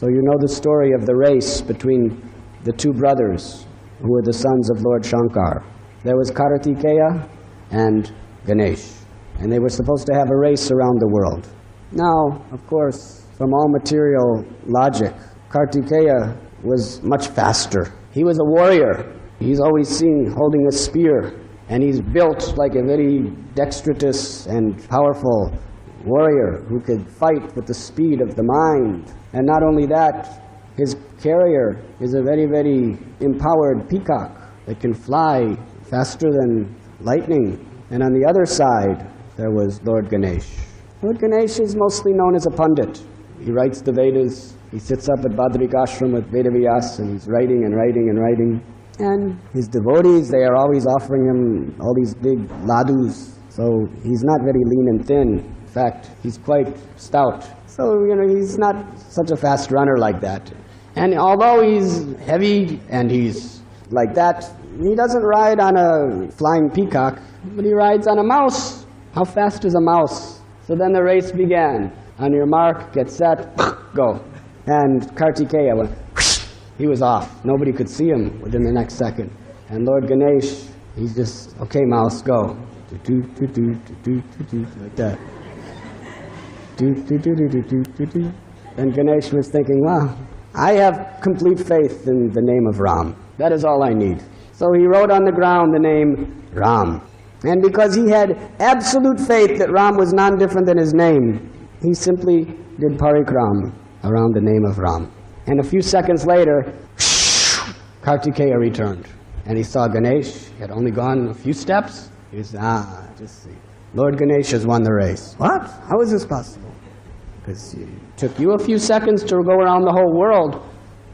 So you know the story of the race between the two brothers who were the sons of Lord Shankar. There was Kartikeya and Ganesh, and they were supposed to have a race around the world. Now, of course, from all material logic, Kartikeya was much faster. He was a warrior. He's always seen holding a spear, and he's built like a very dexterous and powerful warrior who could fight with the speed of the mind. And not only that, his carrier is a very, very empowered peacock that can fly faster than lightning. And on the other side, there was Lord Ganesh. Lord Ganesh is mostly known as a pundit. He writes the Vedas. He sits up at Badrikashram with Vedavyas, and he's writing and writing and writing. And his devotees, they are always offering him all these big ladus. So he's not very lean and thin. In fact, he's quite stout. So, he's not such a fast runner like that. And although he's heavy and he's like that, he doesn't ride on a flying peacock, but he rides on a mouse. How fast is a mouse? So then the race began. On your mark, get set, go. And Kartikeya went, he was off. Nobody could see him within the next second. And Lord Ganesh, he's just, okay, mouse, go. Like that. And Ganesh was thinking, wow, I have complete faith in the name of Ram. That is all I need. So he wrote on the ground the name Ram. And because he had absolute faith that Ram was none different than his name, he simply did parikram around the name of Ram. And a few seconds later, Kartikeya returned. And he saw Ganesh. He had only gone a few steps. He said, just see. Lord Ganesh has won the race. What? How is this possible? Because it took you a few seconds to go around the whole world.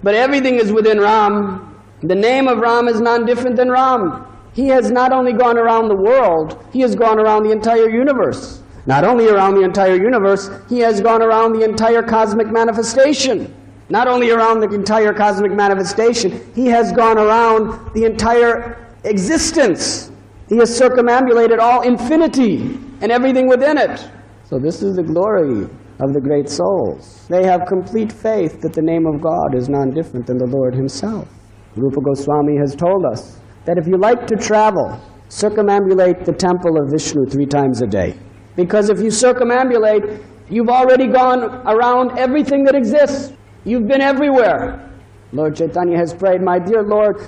But everything is within Ram. The name of Ram is none different than Ram. He has not only gone around the world, he has gone around the entire universe. Not only around the entire universe, he has gone around the entire cosmic manifestation. Not only around the entire cosmic manifestation, he has gone around the entire existence. He has circumambulated all infinity and everything within it. So this is the glory of the great souls. They have complete faith that the name of God is none different than the Lord himself. Rupa Goswami has told us that if you like to travel, circumambulate the temple of Vishnu 3 times a day. Because if you circumambulate, you've already gone around everything that exists. You've been everywhere. Lord Chaitanya has prayed, my dear Lord,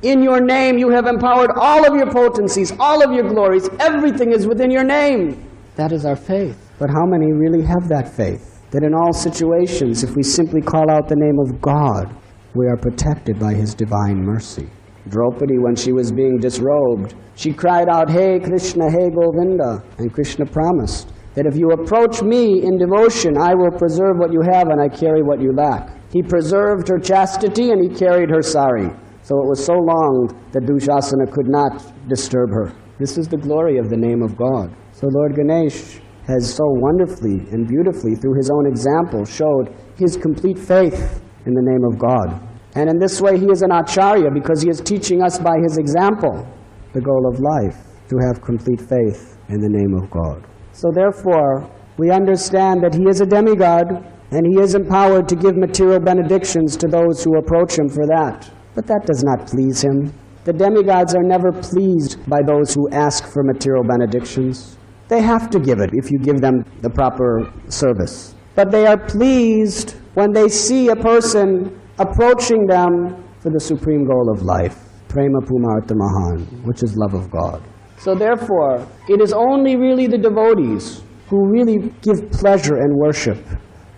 in your name you have empowered all of your potencies, all of your glories. Everything is within your name. That is our faith. But how many really have that faith? That in all situations, if we simply call out the name of God, we are protected by his divine mercy. Draupadi, when she was being disrobed, she cried out, Hey Krishna, Hey Govinda. And Krishna promised that if you approach me in devotion, I will preserve what you have and I carry what you lack. He preserved her chastity and he carried her sari. So it was so long that Dushasana could not disturb her. This is the glory of the name of God. So Lord Ganesh has so wonderfully and beautifully, through his own example, showed his complete faith in the name of God. And in this way he is an acharya because he is teaching us by his example the goal of life, to have complete faith in the name of God. So therefore, we understand that he is a demigod and he is empowered to give material benedictions to those who approach him for that. But that does not please him. The demigods are never pleased by those who ask for material benedictions. They have to give it if you give them the proper service. But they are pleased when they see a person approaching them for the supreme goal of life, prema pumartha mahan, which is love of God. So therefore, it is only really the devotees who really give pleasure and worship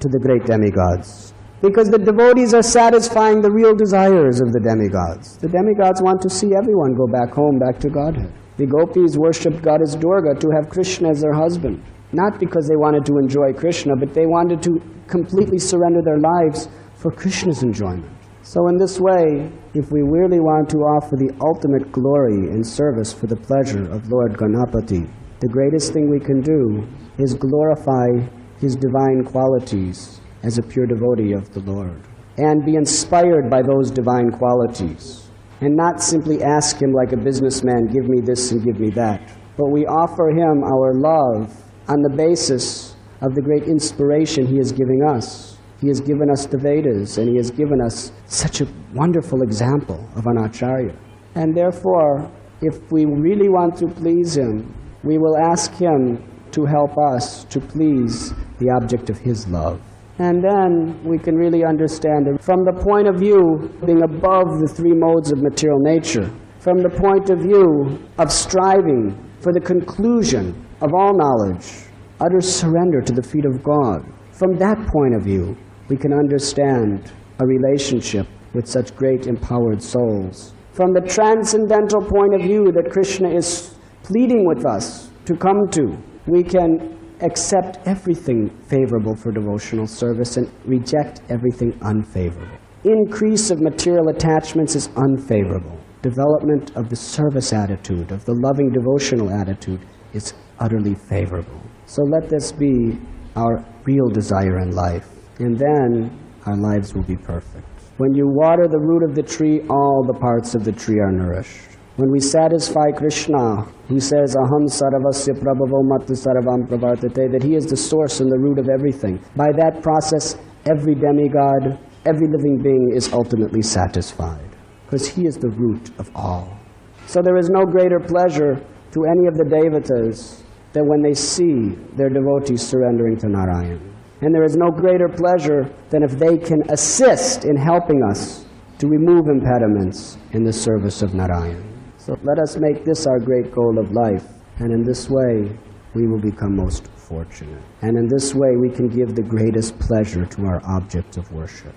to the great demigods. Because the devotees are satisfying the real desires of the demigods. The demigods want to see everyone go back home, back to Godhead. The gopis worshipped Goddess Durga to have Krishna as their husband. Not because they wanted to enjoy Krishna, but they wanted to completely surrender their lives for Krishna's enjoyment. So in this way, if we really want to offer the ultimate glory and service for the pleasure of Lord Ganapati, the greatest thing we can do is glorify his divine qualities as a pure devotee of the Lord, and be inspired by those divine qualities, and not simply ask him like a businessman, give me this and give me that, but we offer him our love on the basis of the great inspiration he is giving us. He has given us the Vedas, and He has given us such a wonderful example of an acharya. And therefore, if we really want to please Him, we will ask Him to help us to please the object of His love. And then we can really understand it from the point of view being above the three modes of material nature, from the point of view of striving for the conclusion of all knowledge, utter surrender to the feet of God. From that point of view, we can understand a relationship with such great empowered souls. From the transcendental point of view that Krishna is pleading with us to come to, we can accept everything favorable for devotional service and reject everything unfavorable. Increase of material attachments is unfavorable. Development of the service attitude, of the loving devotional attitude, is utterly favorable. So let this be our real desire in life, and then our lives will be perfect. When you water the root of the tree, all the parts of the tree are nourished. When we satisfy Krishna, who says, Aham sarvasya prabhavo matu sarvam pravartate, that He is the source and the root of everything. By that process, every demigod, every living being is ultimately satisfied, because He is the root of all. So there is no greater pleasure to any of the devatas than when they see their devotees surrendering to Narayan. And there is no greater pleasure than if they can assist in helping us to remove impediments in the service of Narayan. So let us make this our great goal of life, and in this way we will become most fortunate. And in this way we can give the greatest pleasure to our object of worship.